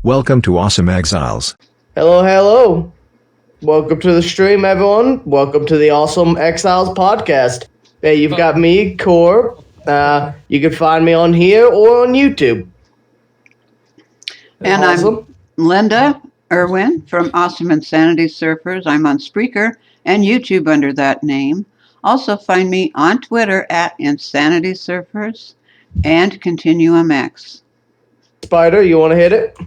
Welcome to Awesome Exiles. Hello, hello. Welcome to the stream, everyone. Welcome to the Awesome Exiles podcast. Hey, you've got me, Core. You can find me on here or on YouTube. And awesome. I'm Linda Irwin from Awesome Insanity Surfers. I'm on Spreaker and YouTube under that name. Also find me on Twitter at Insanity Surfers and Continuum X. Spider, you want to hit it?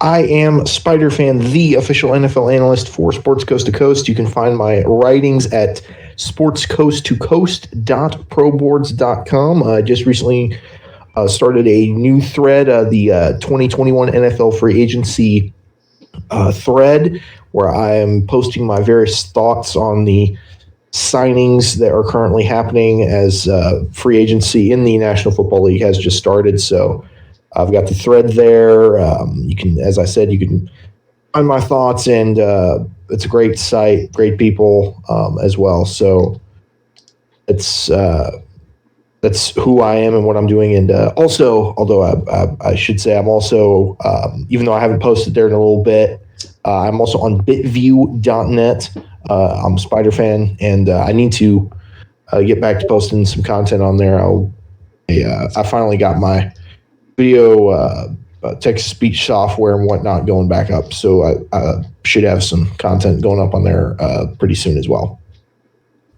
I am Spiderfan, the official NFL analyst for Sports Coast to Coast. You can find my writings at sportscoasttocoast.proboards.com. I just recently started a new thread, the 2021 NFL free agency thread, where I am posting my various thoughts on the signings that are currently happening as free agency in the National Football League has just started. So I've got the thread there. You can, as I said, you can find my thoughts, and it's a great site, great people as well. So it's that's who I am and what I'm doing. And also, although I should say I'm also, even though I haven't posted there in a little bit, I'm also on bitview.net. I'm a Spiderfan, and I need to get back to posting some content on there. I finally got my video text-to-speech software and whatnot going back up, so I should have some content going up on there pretty soon as well.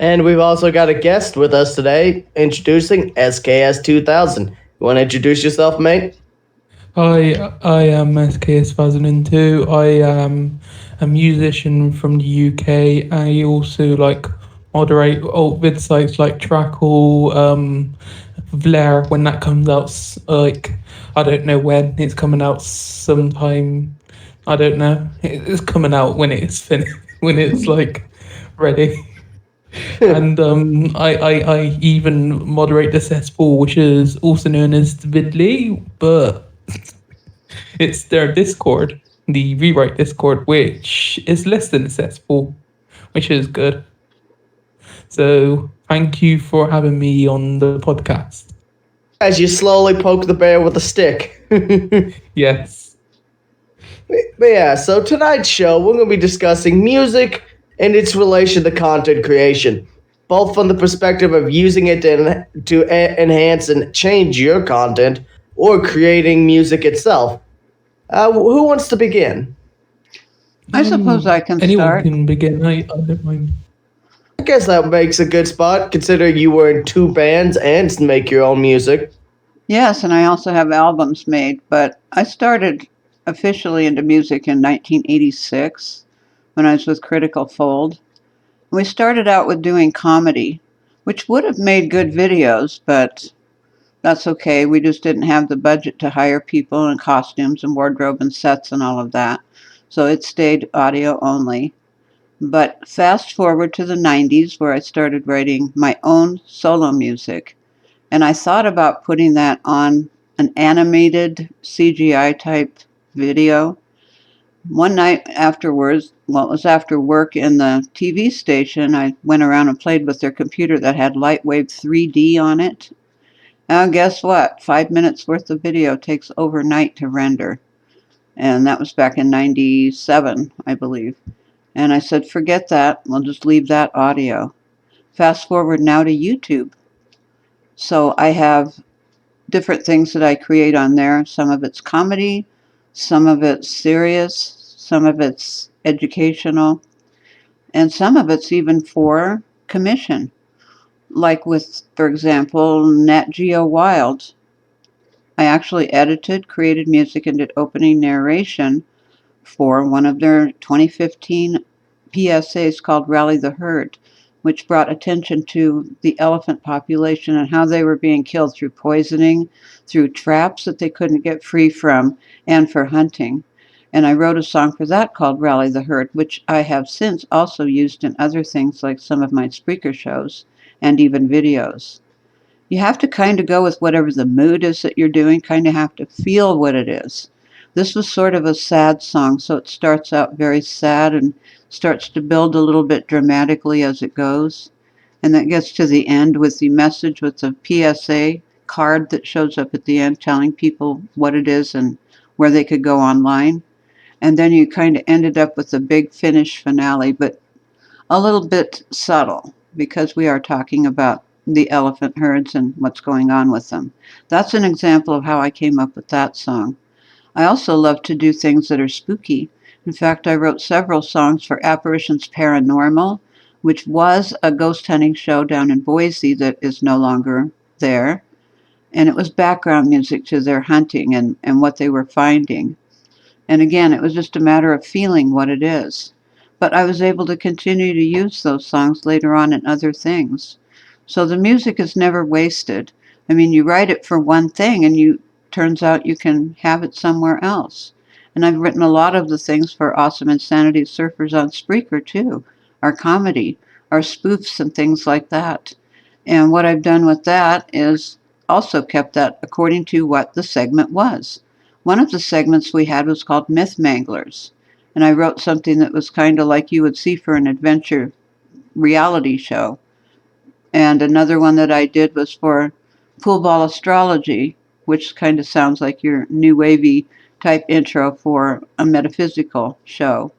And we've also got a guest with us today, introducing SKS 2000. You want to introduce yourself, mate? Hi, I am SKS 2002. I am a musician from the UK. I also moderate old vid sites like Trackle, Vlare when that comes out. I don't know when it's coming out. Sometime, I don't know. It's coming out when it's finished, when it's ready. And I even moderate the cesspool, which is also known as Vidly, but it's their Discord, the rewrite Discord, which is less than a cesspool, which is good. So thank you for having me on the podcast. As you slowly poke the bear with a stick. Yes. But yeah, so tonight's show, we're going to be discussing music and its relation to content creation, both from the perspective of using it to enhance and change your content or creating music itself. Who wants to begin? I suppose I can Anyone start. can begin. I don't mind. I guess that makes a good spot, considering you were in two bands and make your own music. Yes, and I also have albums made, but I started officially into music in 1986 when I was with Critical Fold. We started out with doing comedy, which would have made good videos, but that's okay. We just didn't have the budget to hire people and costumes and wardrobe and sets and all of that. So it stayed audio only. But fast forward to the 90s, where I started writing my own solo music. And I thought about putting that on an animated CGI type video. One night afterwards, well, it was after work in the TV station, I went around and played with their computer that had Lightwave 3D on it. Now, guess what? 5 minutes worth of video takes overnight to render. And that was back in 97, I believe. And I said, forget that. We'll just leave that audio. Fast forward now to YouTube. So I have different things that I create on there. Some of it's comedy, some of it's serious, some of it's educational, and some of it's even for commission. Like with, for example, Nat Geo Wild. I actually edited, created music, and did opening narration for one of their 2015 PSAs called Rally the Herd, which brought attention to the elephant population and how they were being killed through poisoning, through traps that they couldn't get free from, and for hunting. And I wrote a song for that called Rally the Herd, which I have since also used in other things like some of my Spreaker shows and even videos. You have to kind of go with whatever the mood is that you're doing, kind of have to feel what it is. This was sort of a sad song, so it starts out very sad and starts to build a little bit dramatically as it goes. And that gets to the end with the message with the PSA card that shows up at the end telling people what it is and where they could go online. And then you kind of ended up with a big finish finale, but a little bit subtle because we are talking about the elephant herds and what's going on with them. That's an example of how I came up with that song. I also love to do things that are spooky. In fact, I wrote several songs for Apparitions Paranormal, which was a ghost hunting show down in Boise that is no longer there. And it was background music to their hunting and what they were finding. And again, it was just a matter of feeling what it is. But I was able to continue to use those songs later on in other things. So the music is never wasted. I mean, you write it for one thing and you turns out you can have it somewhere else. And I've written a lot of the things for Awesome Insanity Surfers on Spreaker too, our comedy, our spoofs and things like that. And what I've done with that is also kept that according to what the segment was. One of the segments we had was called Myth Manglers. And I wrote something that was kind of like you would see for an adventure reality show. And another one that I did was for Pool Ball Astrology, which kind of sounds like your new wavy type intro for a metaphysical show.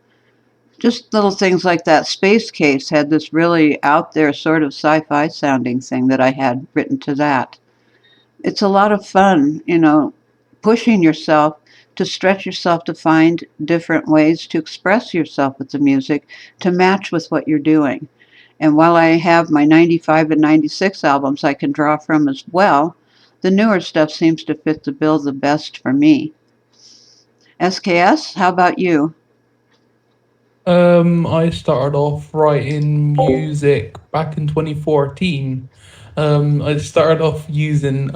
Just little things like that. Space Case had this really out there sort of sci-fi sounding thing that I had written to that. It's a lot of fun, pushing yourself to stretch yourself to find different ways to express yourself with the music to match with what you're doing. And while I have my 95 and 96 albums I can draw from as well, the newer stuff seems to fit the bill the best for me. SKS, how about you? I started off writing music back in 2014. I started off using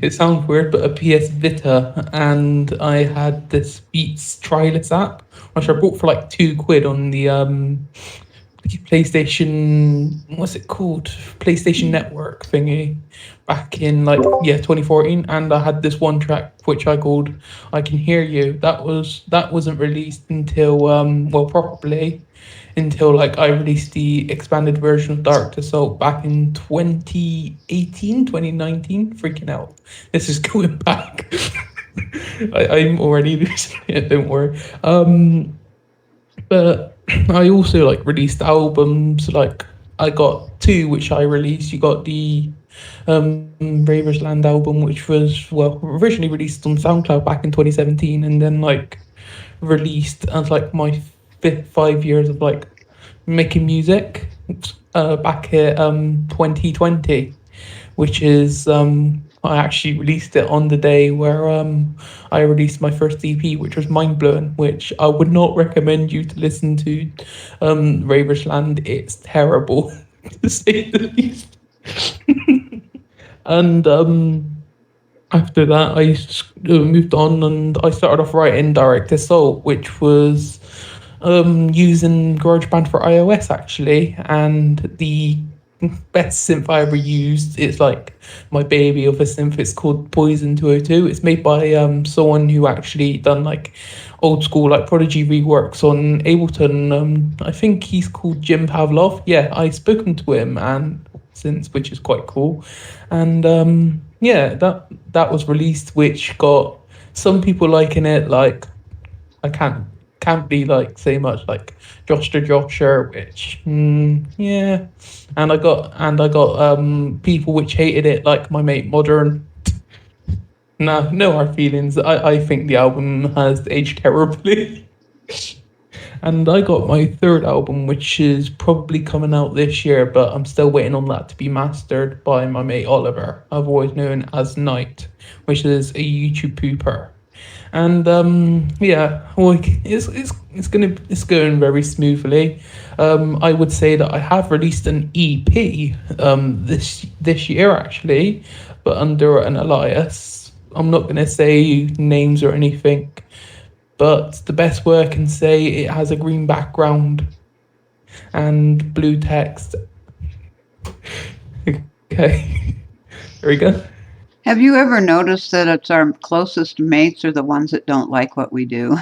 it sounds weird, but a PS Vita, and I had this Beats Trilus app, which I bought for like £2 on the PlayStation, what's it called? PlayStation Network thingy back in 2014, and I had this one track which I called I Can Hear You. That wasn't released until properly until I released the expanded version of Dark Assault back in 2018, 2019. Freaking out. This is going back. I'm already losing it, don't worry. But I also released albums. I got two which I released. You got the Ravers Land album, which was originally released on SoundCloud back in 2017, and then released as my 5 years of making music back at 2020, which is I actually released it on the day where I released my first EP, which was Mind Blowing, which I would not recommend you to listen to. Ravers Land, it's terrible to say the least. And after that, I moved on and I started off writing Direct Assault, which was using GarageBand for iOS actually, and the best synth I ever used, it's my baby of a synth, it's called Poison 202. It's made by someone who actually done old school Prodigy reworks on Ableton. I think he's called Jim Pavlov. Yeah, I've spoken to him and since, which is quite cool. And that was released, which got some people liking it. I can't be say much Josh the Josher, which yeah, and I got people which hated it, like my mate Modern. No hard feelings. I think the album has aged terribly. And I got my third album, which is probably coming out this year, but I'm still waiting on that to be mastered by my mate Oliver, otherwise known as Knight, which is a YouTube pooper. And it's going very smoothly. I would say that I have released an EP this year actually, but under an alias. I'm not gonna say names or anything, but the best way I can say, it has a green background and blue text. Okay, there we go. Have you ever noticed that it's our closest mates are the ones that don't like what we do?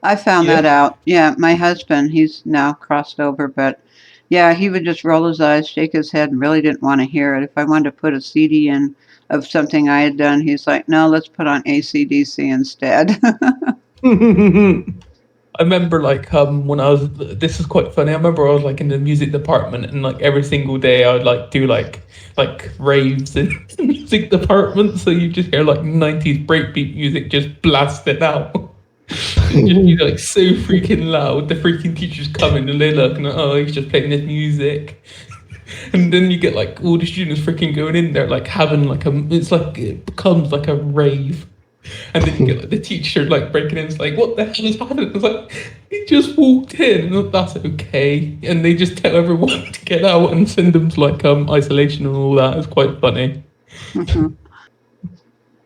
I found that out. Yeah, my husband, he's now crossed over, but yeah, he would just roll his eyes, shake his head, and really didn't want to hear it. If I wanted to put a CD in of something I had done. He's like, no, let's put on AC/DC instead. I remember like when I was, this is quite funny. I remember I was like in the music department, and like every single day I would like do like raves in the music department. So you just hear like 90s breakbeat music just blasted out. Just be like so freaking loud. The freaking teachers come in and they're looking at, oh, he's just playing this music. And then you get like all the students freaking going in there like having like it becomes like a rave. And then you get like the teacher like breaking in, it's like, what the hell is happening? It's like, he just walked in, and that's okay. And they just tell everyone to get out and send them to like isolation and all that. It's quite funny.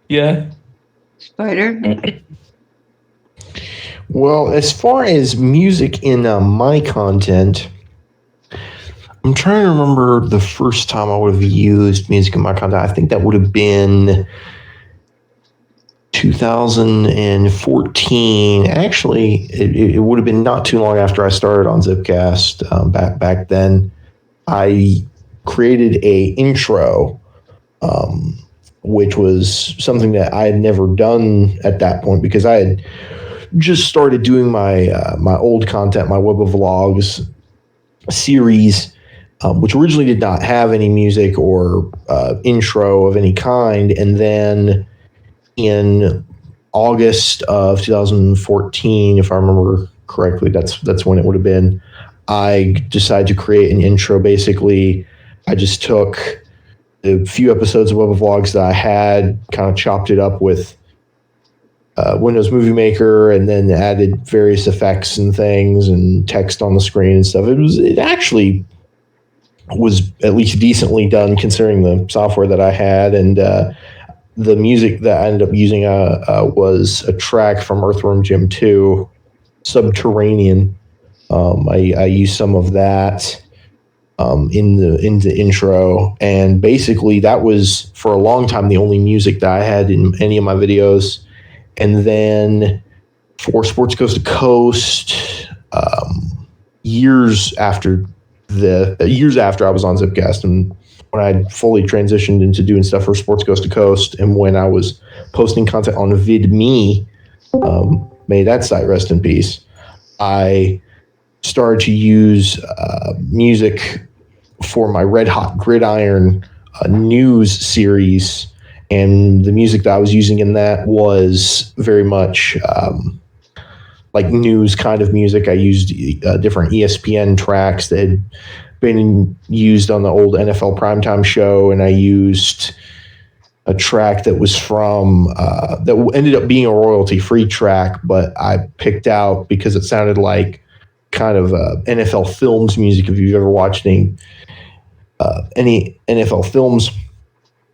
Yeah. Spider? Well, as far as music in my content, I'm trying to remember the first time I would have used music in my content. I think that would have been 2014. Actually, it would have been not too long after I started on Zipcast. Back then, I created a intro, which was something that I had never done at that point because I had just started doing my old content, my Web of Vlogs series, which originally did not have any music or intro of any kind, and then in August of 2014, if I remember correctly, that's when it would have been, I decided to create an intro. Basically, I just took the few episodes of Web of Vlogs that I had, kind of chopped it up with Windows Movie Maker, and then added various effects and things and text on the screen and stuff. It actually was at least decently done considering the software that I had, and the music that I ended up using was a track from Earthworm Jim 2, Subterranean. I used some of that in the intro, and basically that was for a long time the only music that I had in any of my videos. And then for Sports Coast to Coast, years after I was on Zipcast, and when I fully transitioned into doing stuff for Sports Coast to Coast, and when I was posting content on VidMe, may that site rest in peace, I started to use music for my Red Hot Gridiron news series, and the music that I was using in that was very much like news kind of music. I used different ESPN tracks that had been used on the old NFL primetime show, and I used a track that was from that ended up being a royalty-free track, but I picked out because it sounded like kind of NFL Films music. If you've ever watched any NFL Films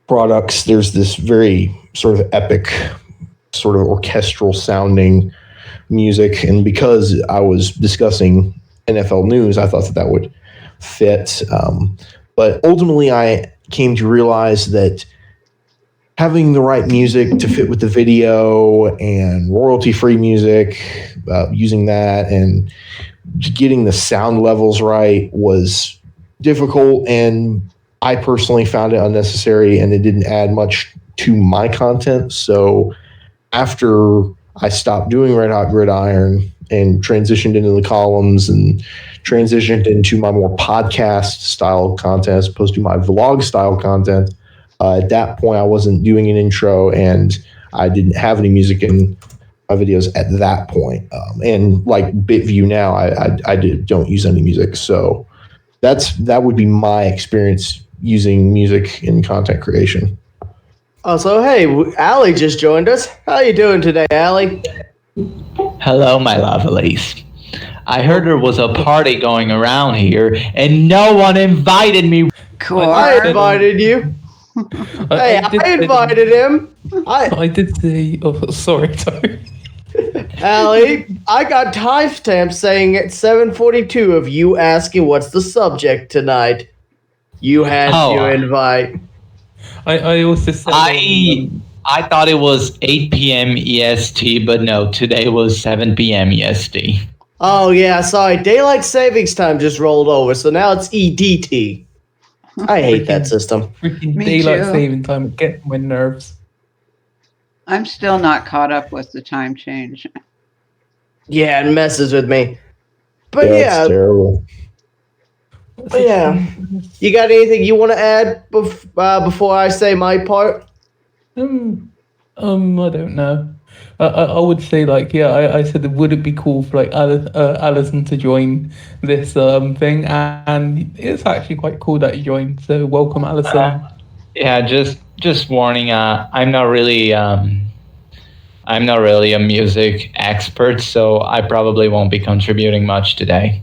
products, there's this very sort of epic, sort of orchestral sounding music, and because I was discussing NFL news, I thought that would fit. But ultimately, I came to realize that having the right music to fit with the video and royalty-free music, using that and getting the sound levels right was difficult, and I personally found it unnecessary, and it didn't add much to my content. So after I stopped doing Red Hot Gridiron and transitioned into the columns and transitioned into my more podcast style content as opposed to my vlog style content, at that point I wasn't doing an intro, and I didn't have any music in my videos at that point. And like BitView now, I don't use any music. So that would be my experience using music in content creation. Oh, so hey, Allie just joined us. How you doing today, Allie? Hello, my lovelies. I heard there was a party going around here, and no one invited me. Cool. I invited you. Hey, I invited him. I did say, oh, sorry. Allie, I got timestamps saying at 7:42 of you asking what's the subject tonight. You had to invite. I also said I thought it was 8 p.m. EST, but no, today was 7 p.m. EST. Oh yeah, sorry. Daylight savings time just rolled over, so now it's EDT. I hate that Freaking- system. Freaking Me daylight too. saving time, it gets on my nerves. I'm still not caught up with the time change. Yeah, it messes with me. But Yeah, yeah, it's terrible. You got anything you want to add before I say my part? I don't know. I would say like yeah. I said that would it be cool for like Alison to join this thing, and it's actually quite cool that you joined. So welcome, Alison. Yeah, just warning. I'm not really a music expert, so I probably won't be contributing much today.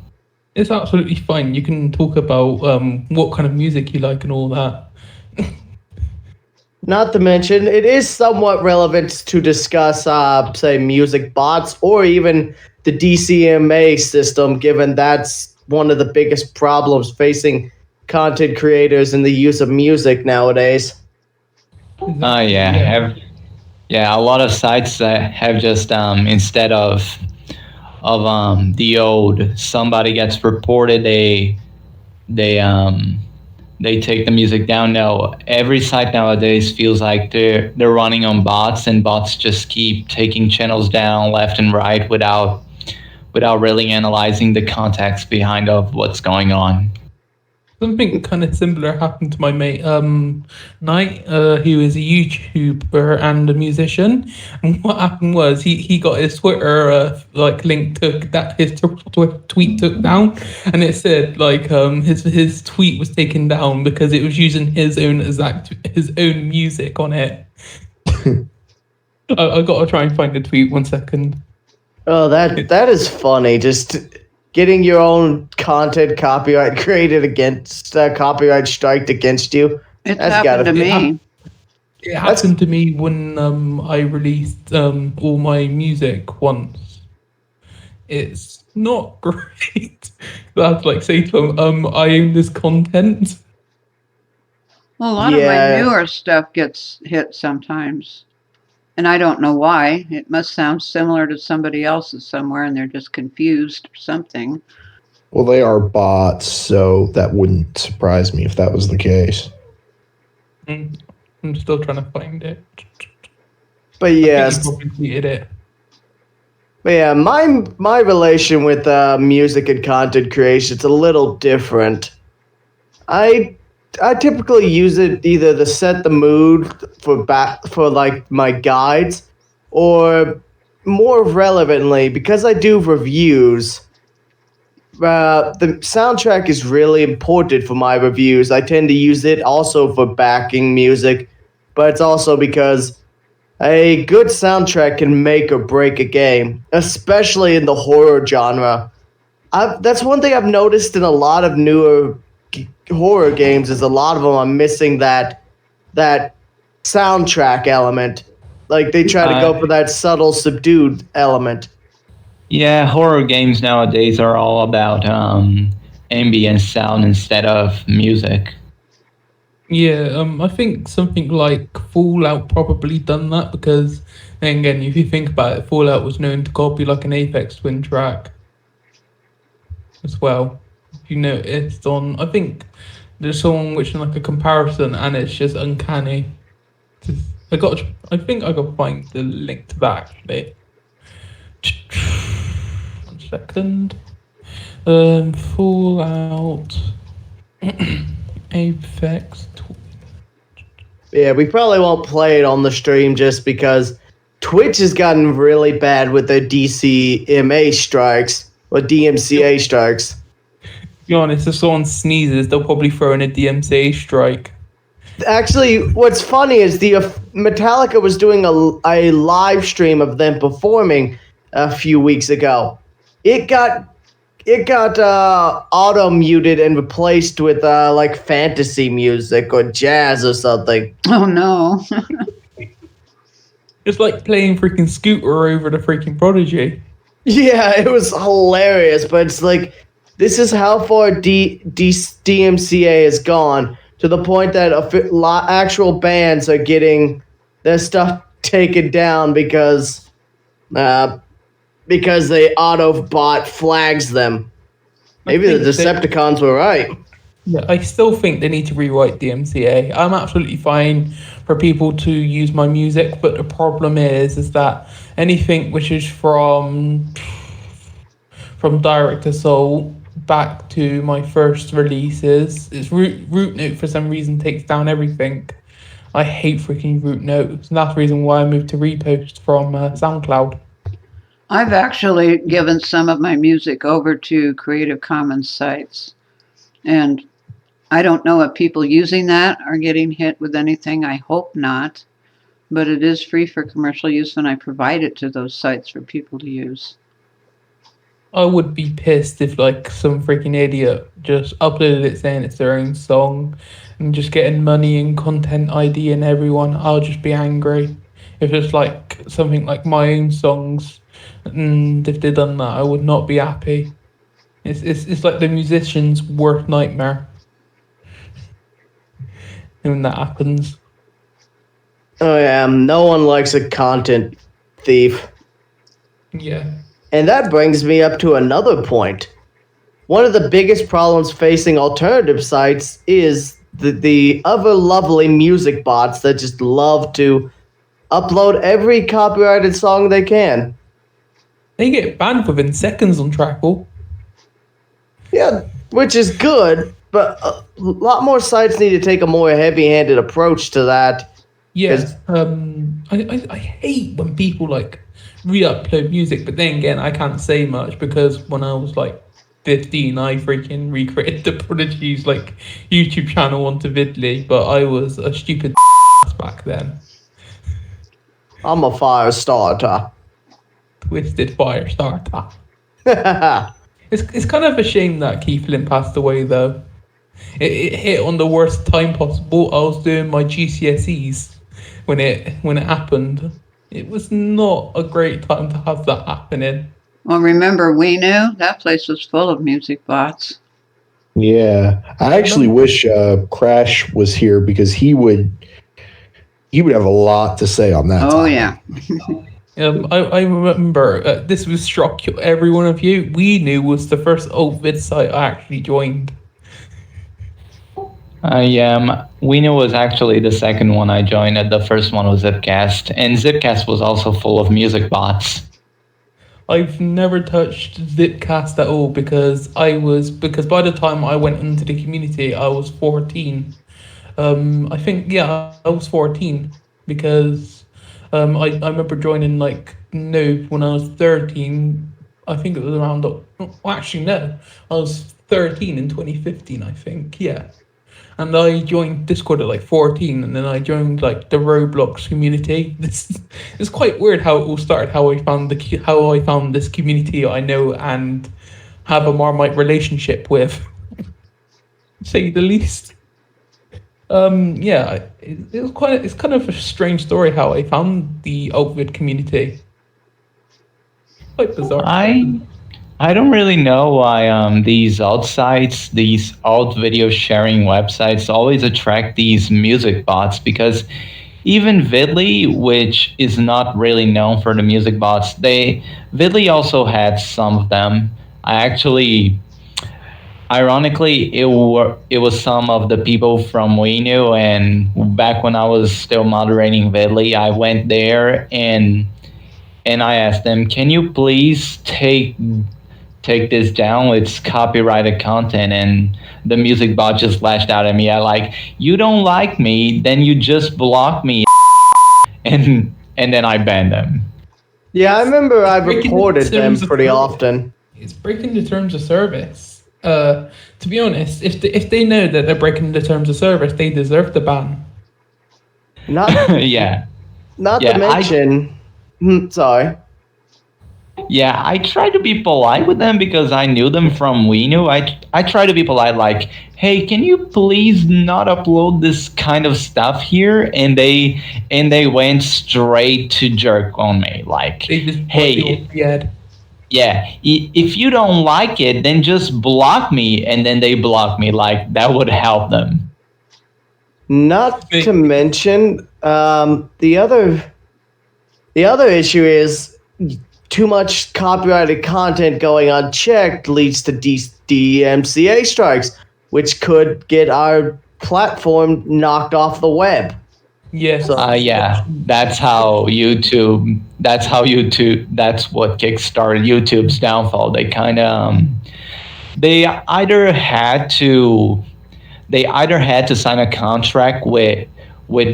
It's absolutely fine. You can talk about what kind of music you like and all that. Not to mention, it is somewhat relevant to discuss, say, music bots or even the DCMA system, given that's one of the biggest problems facing content creators in the use of music nowadays. Yeah. A lot of sites that have just instead of the old somebody gets reported, they take the music down. No, every site nowadays feels like they're running on bots, and bots just keep taking channels down left and right without really analyzing the context behind of what's going on. Something kind of similar happened to my mate Knight, who is a YouTuber and a musician. And what happened was he got his Twitter link took that his tweet took down, and it said like his tweet was taken down because it was using his own music on it. I gotta try and find the tweet 1 second. Oh, that is funny. Just getting your own content copyright created against copyright striked against you. It's That's happened gotta to be- me. It happened to me when I released all my music once. It's not great. I have to like say to them, I own this content. Well, a lot Yeah. of my newer stuff gets hit sometimes. And I don't know why. It must sound similar to somebody else's somewhere and they're just confused or something. Well, they are bots, so that wouldn't surprise me if that was the case. I'm still trying to find it. But I yes, think you probably tweeted it. But yeah, my relation with music and content creation it's a little different. I typically use it either to set the mood for like my guides, or more relevantly because I do reviews. The soundtrack is really important for my reviews. I tend to use it also for backing music, but it's also because a good soundtrack can make or break a game, especially in the horror genre. That's one thing I've noticed in a lot of newer horror games is a lot of them are missing that soundtrack element. Like they try to go for that subtle, subdued element. Yeah, horror games nowadays are all about ambient sound instead of music. Yeah, I think something like Fallout probably done that because, then again, if you think about it, Fallout was known to copy like an Aphex Twin track as well. If you noticed on, I think there's song which is like a comparison and it's just uncanny. I think I got to find the link to that actually. 1 second. Fallout Aphex. Yeah, we probably won't play it on the stream just because Twitch has gotten really bad with their DCMA strikes or DMCA strikes. To be honest, if someone sneezes, they'll probably throw in a DMCA strike. Actually, what's funny is the Metallica was doing a live stream of them performing a few weeks ago. It got auto muted and replaced with like fantasy music or jazz or something. Oh no. It's like playing freaking Scooter over the freaking Prodigy. Yeah, it was hilarious, but it's like this is how far DMCA has gone to the point that actual bands are getting their stuff taken down because the Autobot flags them. Maybe the Decepticons were right. Yeah, I still think they need to rewrite the MCA. I'm absolutely fine for people to use my music, but the problem is that anything which is from Direct Assault back to my first releases, it's Root Note for some reason takes down everything. I hate freaking Root Notes, and that's the reason why I moved to Repost from SoundCloud. I've actually given some of my music over to Creative Commons sites, and I don't know if people using that are getting hit with anything. I hope not, but it is free for commercial use, and I provide it to those sites for people to use. I would be pissed if like some freaking idiot just uploaded it saying it's their own song and just getting money and content ID and everyone. I'll just be angry. If it's like something like my own songs, and if they'd done that, I would not be happy. It's like the musician's worst nightmare when that happens. Oh yeah, no one likes a content thief. Yeah. And that brings me up to another point. One of the biggest problems facing alternative sites is the other lovely music bots that just love to upload every copyrighted song they can. They get banned within seconds on Trackle. Yeah, which is good, but a lot more sites need to take a more heavy-handed approach to that. Yeah, I hate when people like re-upload music, but then again, I can't say much because when I was like 15, I freaking recreated the Prodigy's like YouTube channel onto Vidly, but I was a stupid back then. I'm a fire starter. Twisted fire starter. It's kind of a shame that Keith Lynn passed away though. It hit on the worst time possible. I was doing my GCSEs when it happened. It was not a great time to have that happening. Well, remember, We Knew? That place was full of music bots. Yeah, I actually wish Crash was here because he would have a lot to say on that. Oh, topic. yeah. I remember, this will shock every one of you, We Knew was the first vid site I actually joined. We Knew was actually the second one I joined. The first one was Zipcast, and Zipcast was also full of music bots. I've never touched Zipcast at all because by the time I went into the community, I was 14. I think, yeah, I was 14 because I remember joining like Noob when I was 13. I think it was around, actually no, I was 13 in 2015, I think, yeah. And I joined Discord at like 14, and then I joined like the Roblox community. It's quite weird how it all started. How I found this community I know and have a Marmite relationship with, say the least. Yeah, it's kind of a strange story how I found the Altvid community. Quite bizarre. I don't really know why these alt sites, these alt video sharing websites always attract these music bots, because even Vidly, which is not really known for the music bots, Vidly also had some of them. Ironically, it was some of the people from We Knew, and back when I was still moderating Vidly, I went there and I asked them, can you please take this down, it's copyrighted content, and the music bot just lashed out at me. I like, you don't like me, then you just block me, and then I banned them. Yeah, I remember I reported them pretty often. It's breaking the terms of service. To be honest, if they know that they're breaking the terms of service, they deserve the ban. Not yeah. Not to mention, sorry. Yeah, I try to be polite with them because I knew them from We Knew. I try to be polite, like, hey, can you please not upload this kind of stuff here? And they went straight to jerk on me, like, hey, yeah, if you don't like it, then just block me. And then they block me, like that would help them. Not to mention, the other issue is too much copyrighted content going unchecked leads to DMCA strikes. which could get our platform knocked off the web. Yes. Yeah, that's how YouTube. That's what kickstarted YouTube's downfall. They kind of they either had to sign a contract with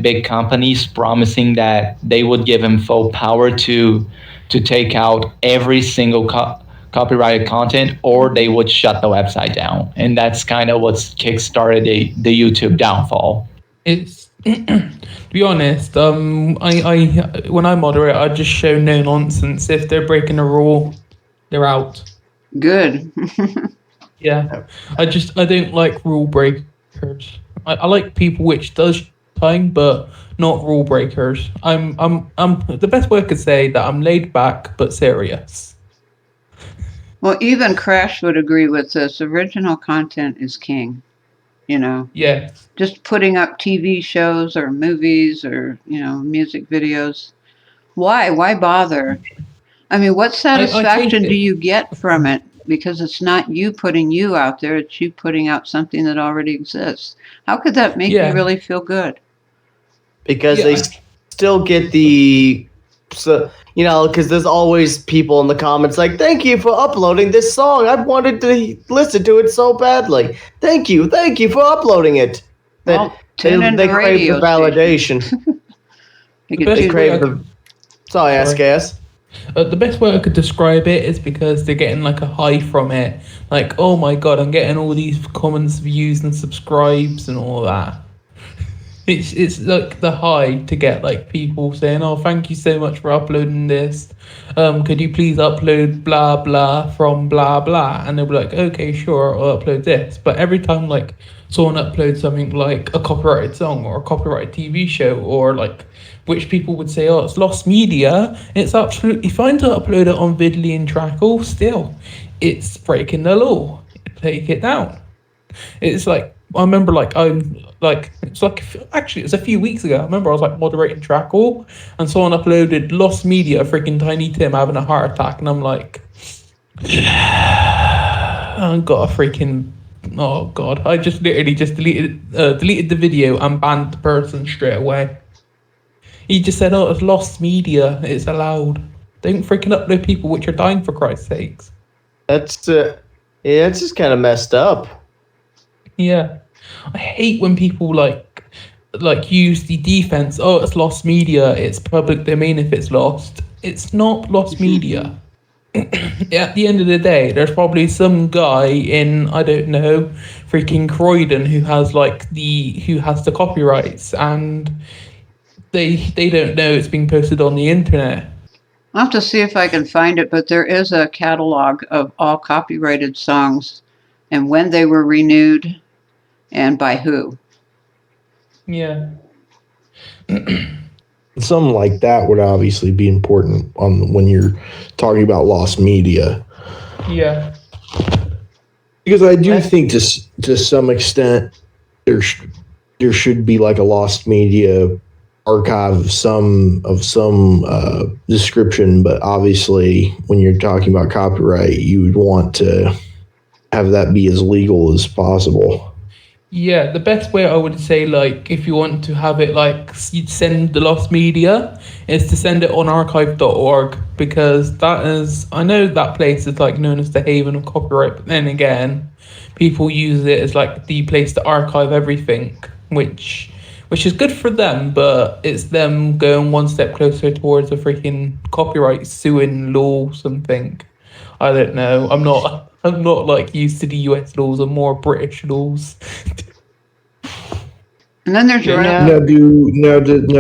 big companies promising that they would give them full power to take out every single copyrighted content, or they would shut the website down. And that's kind of what's kickstarted the YouTube downfall. It's to be honest, I when I moderate, I just show no nonsense. If they're breaking a rule, they're out. Good. Yeah, I don't like rule breakers. I like people which does time, but not rule breakers. I'm the best way I could say that I'm laid back but serious. Well, even Crash would agree with this. Original content is king. Yeah. Just putting up TV shows or movies or, music videos. Why bother? I mean, what satisfaction do you get from it? Because it's not you putting you out there, it's you putting out something that already exists. How could that make you really feel good? Because they still get because there's always people in the comments like, thank you for uploading this song. I wanted to listen to it so badly. Thank you for uploading it. They crave the validation. They crave the... Sorry, Ask. The best way I could describe it is because they're getting like a high from it. Like, oh my god, I'm getting all these comments, views, and subscribes and all that. It's like the high to get like people saying, oh, thank you so much for uploading this. Could you please upload blah blah from blah blah? And they'll be like, okay, sure, I'll upload this. But every time like someone uploads something like a copyrighted song or a copyrighted TV show, or like which people would say, oh, it's lost media, it's absolutely fine to upload it on Vidly and Trackle. Still, it's breaking the law. Take it down. It's like, I remember it's a few weeks ago. I remember I was like moderating Trackle and someone uploaded lost media, freaking Tiny Tim having a heart attack, and I'm like, I got a freaking, oh god, I just literally deleted the video and banned the person straight away. He just said, oh, it's lost media, it's allowed. Don't freaking upload people which are dying, for Christ's sakes. That's it's just kind of messed up. Yeah, I hate when people like use the defense. Oh, it's lost media. It's public domain if it's lost. It's not lost media. At the end of the day, there's probably some guy in, I don't know, freaking Croydon who has the copyrights, and they don't know it's being posted on the internet. I'll have to see if I can find it, but there is a catalog of all copyrighted songs and when they were renewed and by who. Yeah. Something like that would obviously be important when you're talking about lost media. Yeah. Because I do think to some extent there should be like a lost media archive of some description, but obviously when you're talking about copyright, you would want to have that be as legal as possible. Yeah, the best way I would say, like, if you want to have it, like, you'd send the lost media, is to send it on archive.org, because that is, I know that place is, like, known as the haven of copyright, but then again, people use it as, like, the place to archive everything, which is good for them, but it's them going one step closer towards a freaking copyright suing law something. I don't know. I'm not like used to the US laws, I'm more British laws. And then there's now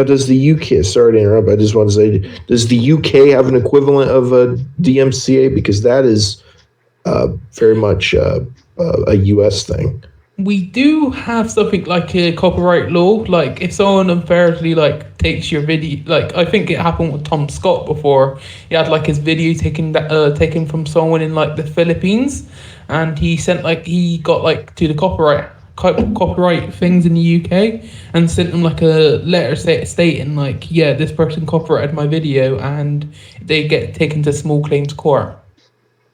does the UK, sorry to interrupt, I just want to say, does the UK have an equivalent of a DMCA? Because that is very much a US thing. We do have something like a copyright law. Like, if someone unfairly like takes your video, like I think it happened with Tom Scott before. He had like his video taken from someone in like the Philippines, and he got like to the copyright things in the UK and sent them like a letter stating like, yeah, this person copyrighted my video, and they get taken to small claims court,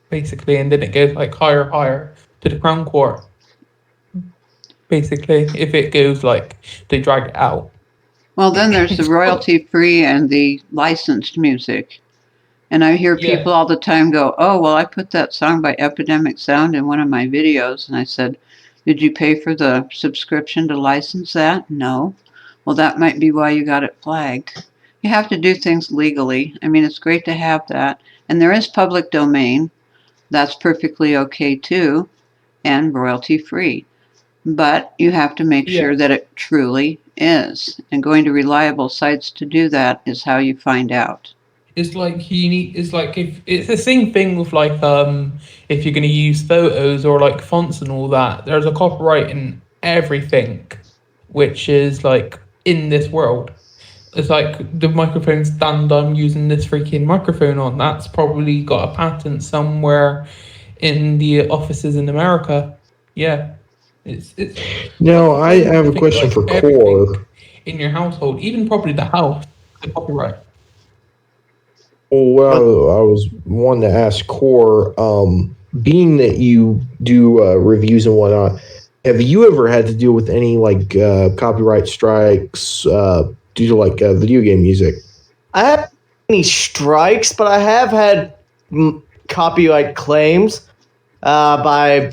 basically, and then it goes like higher to the Crown Court. basically, if it goes like they drag it out. Well, then there's the royalty-free and the licensed music. And I hear Yeah. people all the time go, "Oh, well, I put that song by Epidemic Sound in one of my videos." And I said, "Did you pay for the subscription to license that?" "No." "Well, that might be why you got it flagged." You have to do things legally. I mean, it's great to have that. And there is public domain. That's perfectly okay too, and royalty-free. But you have to make Yeah. sure that it truly is. And going to reliable sites to do that is how you find out. It's like you need. It's like if it's the same thing with like if you're going to use photos or like fonts and all that. There's a copyright in everything, which is like in this world. It's like the microphone stand I'm using this freaking microphone on. That's probably got a patent somewhere in the offices in America. Yeah, it's. Now, I have a question for Core. In your household, even probably the house, the copyright. Well, I was wanting to ask Core, being that you do reviews and whatnot, have you ever had to deal with any like copyright strikes due to like video game music? I haven't had any strikes, but I have had copyright claims by,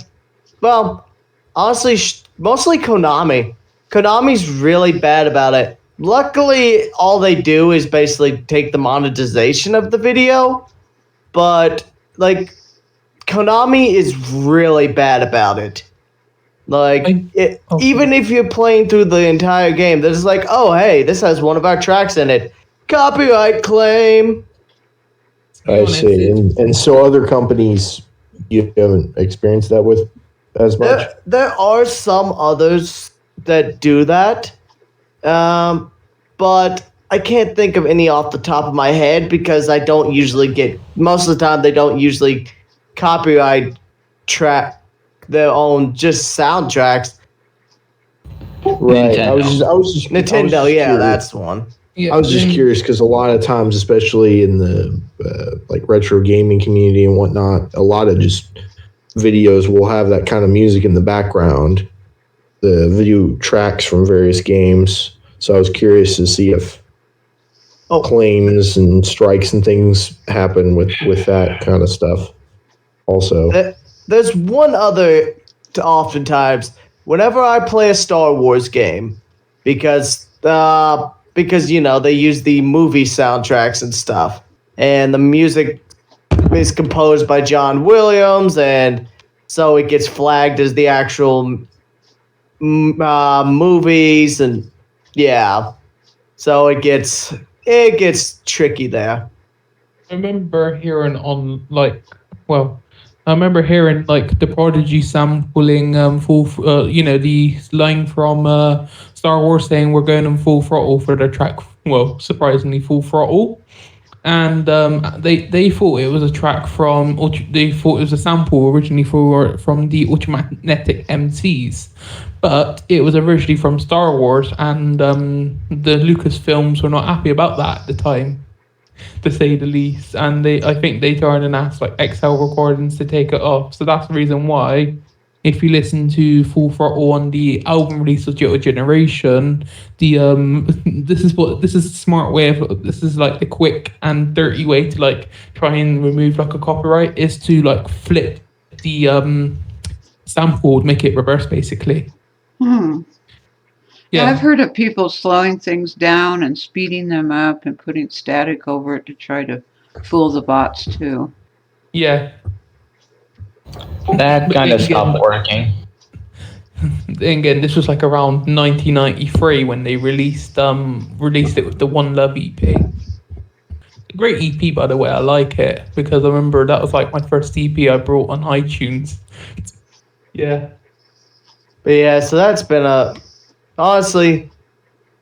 well, honestly, mostly Konami. Konami's really bad about it. Luckily, all they do is basically take the monetization of the video, but like Konami is really bad about it. Like, even if you're playing through the entire game, they're just like, oh, hey, this has one of our tracks in it. Copyright claim. I see. And so other companies you haven't experienced that with as much? There are some others that do that. But I can't think of any off the top of my head because I don't usually get, most of the time they don't usually copyright track their own just soundtracks. Right. I was just Nintendo, yeah, curious. that's the one. Yeah, I was just curious because a lot of times, especially in the like retro gaming community and whatnot, a lot of just videos will have that kind of music in the background, the video tracks from various games. So I was curious to see if claims and strikes and things happen with that kind of stuff. Also, there's one other. Oftentimes, whenever I play a Star Wars game, because you know they use the movie soundtracks and stuff, and the music is composed by John Williams, and so it gets flagged as the actual movies, and yeah, so it gets tricky there. I remember hearing the Prodigy sampling the line from Star Wars saying we're going on full throttle for the track. Well, surprisingly, full throttle. And they thought it was a track they thought it was a sample originally from the Ultramagnetic MCs, but it was originally from Star Wars, and the Lucasfilms were not happy about that at the time, to say the least. And I think they turned and asked like Exile Recordings to take it off. So that's the reason why, if you listen to Full Throttle on the album release of Jota Generation, this is a smart way of, this is like the quick and dirty way to like try and remove like a copyright, is to like flip the sample, make it reverse basically. Yeah, I've heard of people slowing things down and speeding them up and putting static over it to try to fool the bots too. Yeah. That kind of stopped working. Again, this was like around 1993 when they released it with the One Love EP. Great EP, by the way. I like it because I remember that was like my first EP I brought on iTunes. Yeah. But yeah, so that's been honestly,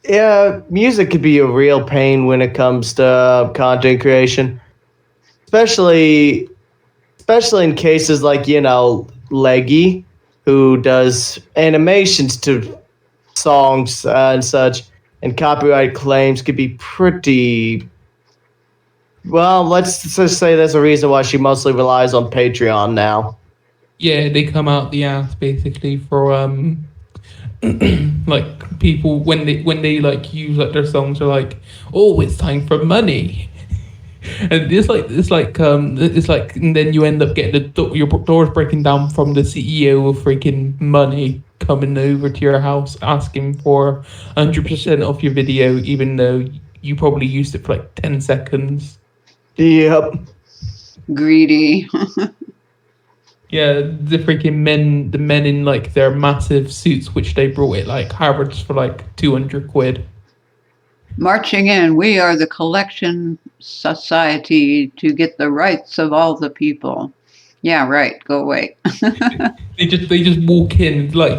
yeah, music could be a real pain when it comes to content creation, especially in cases like, you know, Leggy, who does animations to songs and such, and copyright claims could be pretty. Well, let's just say there's a reason why she mostly relies on Patreon now. Yeah, they come out the ass basically for like people when they like use like their songs are like, oh, it's time for money. And it's like and then you end up getting your doors breaking down from the CEO of freaking money coming over to your house asking for 100% of your video, even though you probably used it for like 10 seconds. Yep. Greedy. Yeah, the men in like their massive suits, which they brought at like Harrods for like 200 quid. Marching in, we are the collection society to get the rights of all the people. Yeah, right. Go away. They just walk in like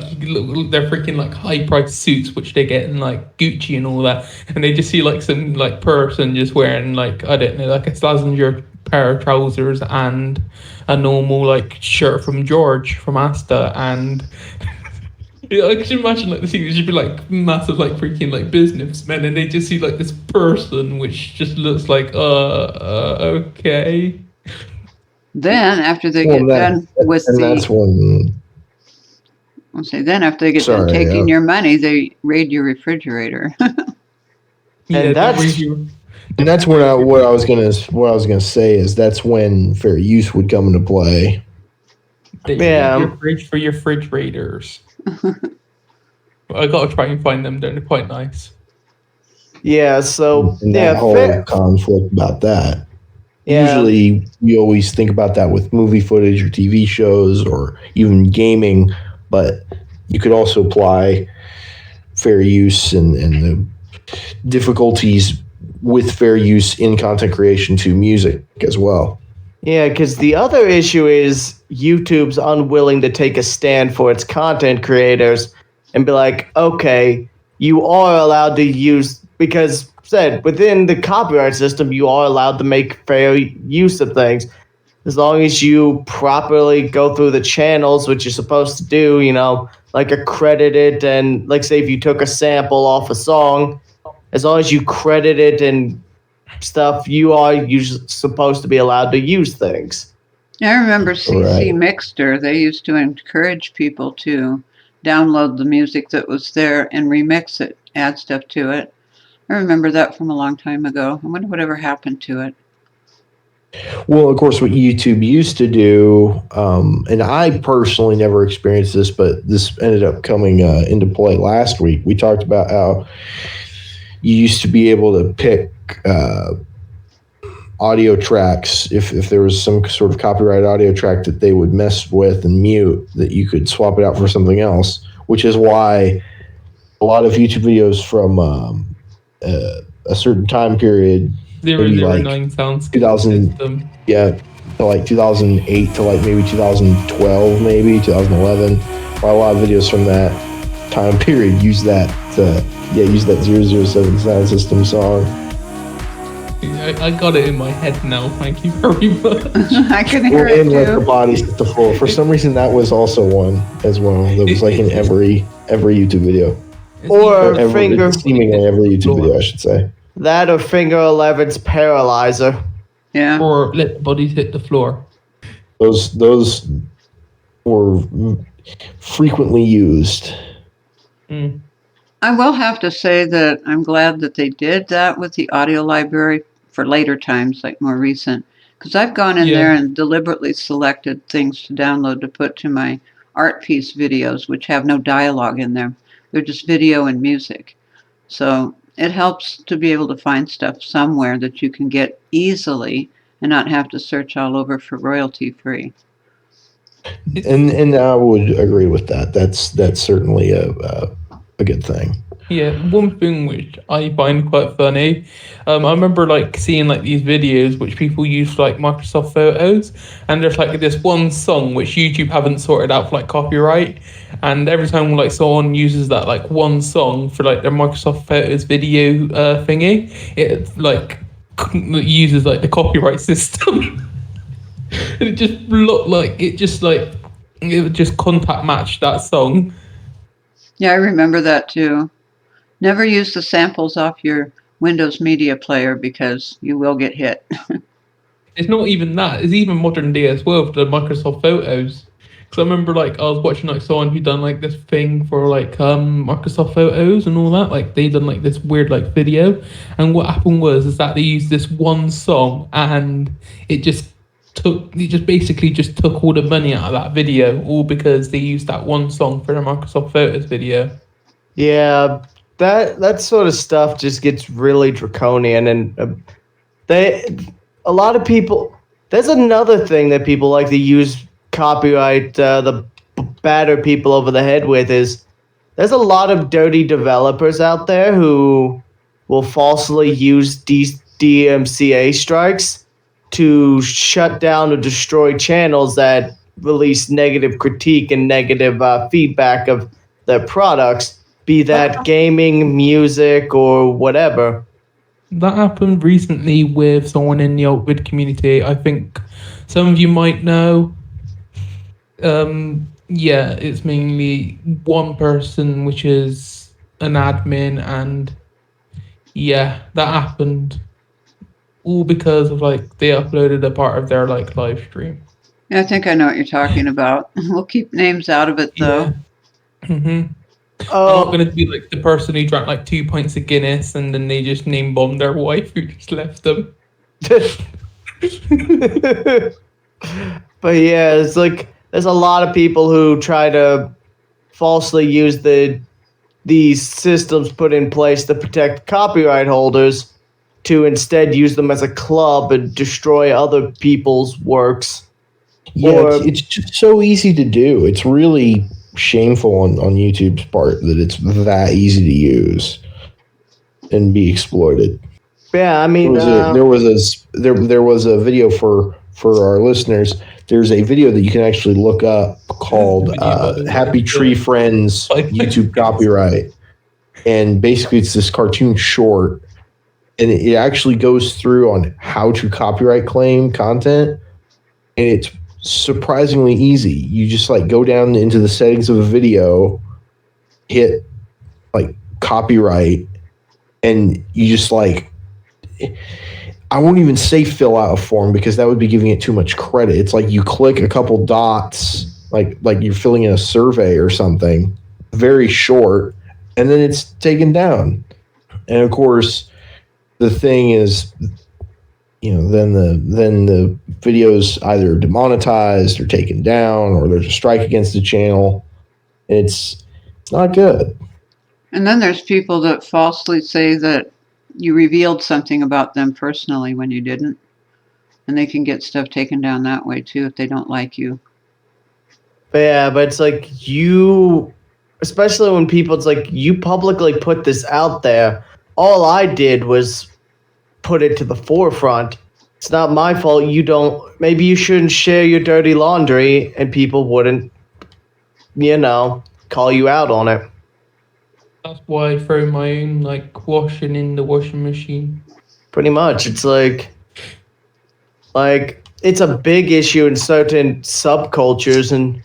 they're freaking like high priced suits, which they get in like Gucci and all that, and they just see like some like person just wearing like, I don't know, like a Slazenger pair of trousers and a normal like shirt from George from Asta, and yeah, I can imagine like the scene should be like massive like freaking like businessmen, and they just see like this person which just looks like okay. Then after they get done with and that's when I'll say then after they get done Sorry, taking yeah. your money, they raid your refrigerator. Yeah, that's- and that's when what I was gonna say is that's when fair use would come into play. Yeah. Your fridge for your fridge raiders. I gotta try and find them. They're quite nice. Yeah, so And yeah, that whole fair, conflict about that. yeah. Usually, you always think about that with movie footage or TV shows or even gaming, but you could also apply fair use and the difficulties with fair use in content creation to music as well. Yeah, because the other issue is YouTube's unwilling to take a stand for its content creators and be like, okay, you are allowed to use, because said within the copyright system, you are allowed to make fair use of things as long as you properly go through the channels, which you're supposed to do, you know, like accredit it, and like say if you took a sample off a song, as long as you credit it and stuff, you are usually supposed to be allowed to use things. I remember CC Right. Mixter. They used to encourage people to download the music that was there and remix it, add stuff to it. I remember that from a long time ago. I wonder whatever happened to it. Well, of course, what YouTube used to do, and I personally never experienced this, but this ended up coming into play last week. We talked about how you used to be able to pick audio tracks if there was some sort of copyright audio track that they would mess with and mute, that you could swap it out for something else, which is why a lot of YouTube videos from a certain time period, maybe like 009 sounds 2000 system. yeah, to like 2008 to like maybe 2012, maybe 2011. A lot of videos from that time period use that 007 sound system song. I got it in my head now. Thank you very much. I can hear Or it in like the too. bodies at the floor. For some reason, that was also one as well. That was like in every YouTube video. Or Every, finger, seemingly every YouTube video, I should say. that or Finger 11's Paralyzer. Yeah. Or let the bodies hit the floor. Those were frequently used. Mm. I will have to say that I'm glad that they did that with the audio library for later times, like more recent, because I've gone in there and deliberately selected things to download to put to my art piece videos, which have no dialogue in them. They're just video and music. So it helps to be able to find stuff somewhere that you can get easily and not have to search all over for royalty free. And I would agree with that. That's certainly a good thing. Yeah, one thing which I find quite funny, I remember like seeing like these videos which people use for like Microsoft Photos, and there's like this one song which YouTube haven't sorted out for like copyright, and every time like someone uses that like one song for like their Microsoft Photos video thingy, it like uses like the copyright system. And it just looked like it would just contact match that song. Yeah, I remember that too. Never use the samples off your Windows Media Player because you will get hit. It's not even that. It's even modern day as well for the Microsoft Photos. Because I remember, like, I was watching, like, someone who done, like, this thing for, like, Microsoft Photos and all that. Like, they done, like, this weird, like, video. And what happened is that they used this one song and it just basically took all the money out of that video, all because they used that one song for the Microsoft Photos video. Yeah, that sort of stuff just gets really draconian, and a lot of people. There's another thing that people like to use copyright the batter people over the head with is there's a lot of dirty developers out there who will falsely use DMCA strikes to shut down or destroy channels that release negative critique and negative feedback of their products, be that gaming, music, or whatever. That happened recently with someone in the Altvid community. I think some of you might know. Yeah, it's mainly one person, which is an admin, and yeah, that happened all because of, like, they uploaded a part of their, like, live stream. Yeah, I think I know what you're talking about. We'll keep names out of it, though. Yeah. I'm not going to be like the person who drank like 2 pints of Guinness and then they just name bombed their wife who just left them. But yeah, it's like there's a lot of people who try to falsely use these systems put in place to protect copyright holders to instead use them as a club and destroy other people's works. Yeah, it's just so easy to do. It's really shameful on YouTube's part that it's that easy to use and be exploited. Yeah, I mean, there was a video for our listeners. There's a video that you can actually look up called Happy Tree Friends YouTube Copyright. And basically it's this cartoon short, and it actually goes through on how to copyright claim content, and it's surprisingly easy. You just like go down into the settings of a video, hit like copyright, and you just like, I won't even say fill out a form because that would be giving it too much credit. It's like you click a couple dots, like you're filling in a survey or something, very short, and then it's taken down. And of course, the thing is, then the video's either demonetized or taken down, or there's a strike against the channel. It's not good. And then there's people that falsely say that you revealed something about them personally when you didn't. And they can get stuff taken down that way too if they don't like you. But yeah, but it's like especially when it's like you publicly put this out there. All I did was put it to the forefront. It's not my fault maybe you shouldn't share your dirty laundry and people wouldn't, call you out on it. That's why I throw my own like washing in the washing machine. Pretty much. It's like it's a big issue in certain subcultures, and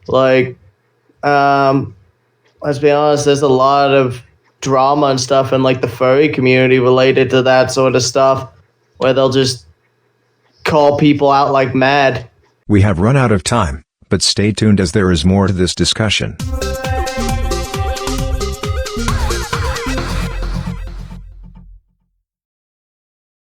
let's be honest, there's a lot of drama and stuff in like the furry community related to that sort of stuff, where they'll just call people out like mad. We have run out of time, but stay tuned as there is more to this discussion.